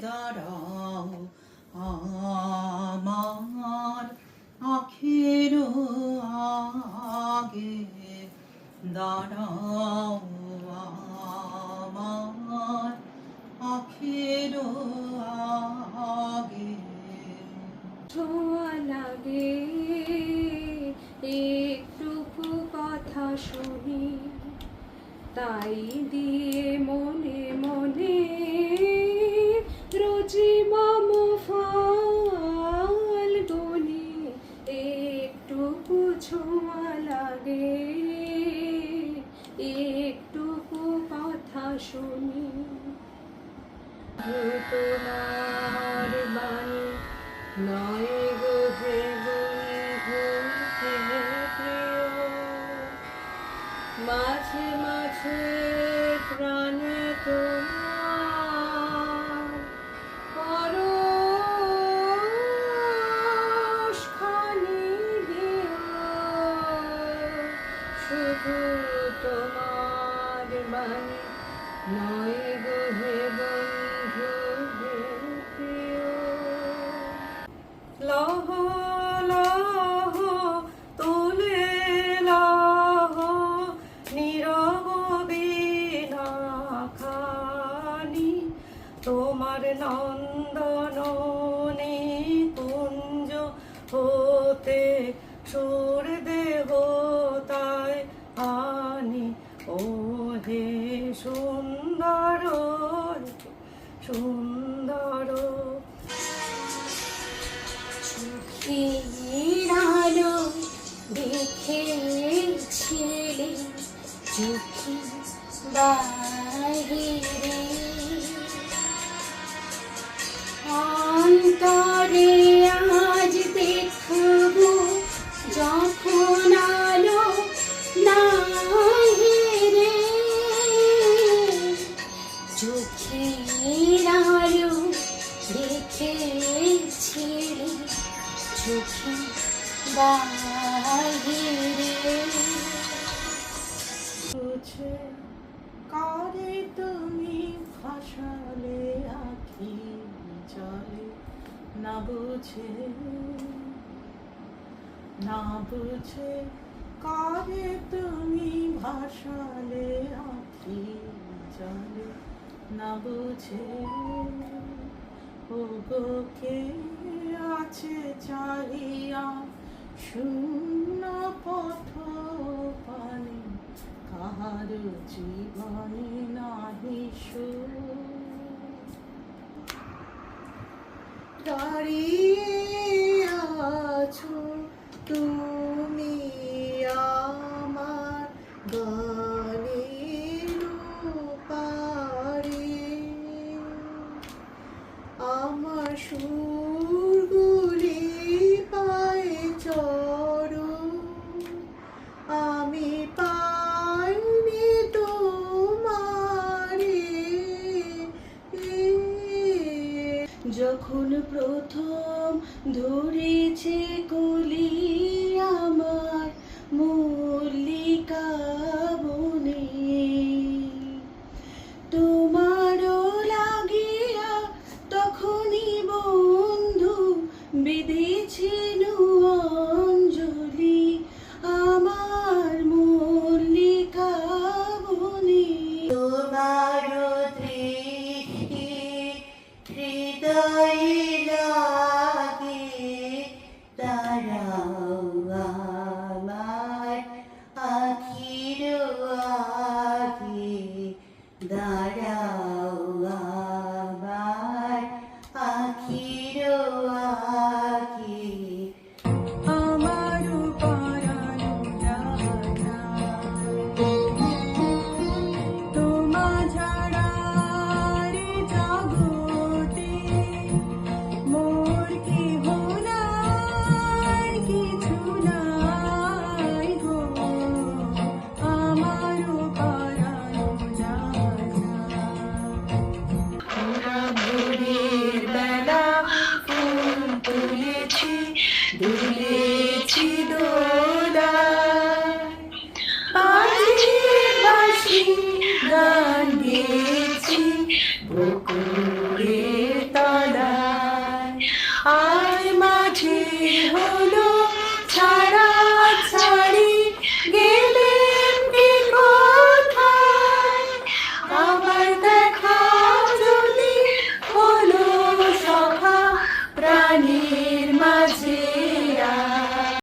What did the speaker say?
দাঁড়াও আমার আখের আগে, দাঁড়াও আমার আখের আগে। ছোঁয়া লাগে একটুকু কথা শুনি, তাই দিয়ে মনে মনে রোজি মম ফল গুনি। একটুকু ছোঁয়া লাগে একটুকু কথা শুনি। তোমার বাণী নয় গো হে বন্ধু হে প্রিয়, মাঝে মাঝে প্রাণে তোমার পরশখানি দিও। শুধু তোমার বাণী নয় গো হে বন্ধু হে প্রিয়। লহ লহ তোলে লহ নীরব বীণাখানি, তোমার নন্দননে কুঞ্জ হতে সুর দেবতায় আনি। ও হে সুন্দর সুন্দর চোখের আলো দেখেছিলে চোখে বাহিরে, অন্তরে আজ দেখব যখন আলো নাহিরে। চোখের আলো দেখেছিলে চোখে বাহিরে। বুঝে কারে তুমি ভাসালে আখি জলে, না বুঝে না বুঝে কারে তুমি ভাসালে আখি জলে, না বুঝে ও গো কে আছে চাহিয়া শূন্য পথ পানে, কাহার জীবনে নাহি সুখ। দাঁড়িয়ে আছো তুমি আমার গানের পারে, আমার সুরগুলি পায়ে চড়ো, আমি পাইনি তোমারে। যখন প্রথম ধরেছে কলি আমার মল্লিকা বনে, তোমারও লাগিয়া তখনই বন্ধু বেঁধেছেন অঞ্জলি আমার মল্লিকা বনে। তোমারও দৃষ্টি হৃদয়ে লাগে, দাঁড়াও আমার আখির আগে, দাঁড়াও আমার আখির আগে। আমারও পরানো জানা তোমা ছাড়া রে জগতে, মোর কেহ নাই কিছু নাই গো, আমারও পরানো জানা। ভোরের বেলা ফুল তুলেছি, দুলেছি দোলায়, বাজছে বাঁশি গান গেয়েছি বকুলের হলো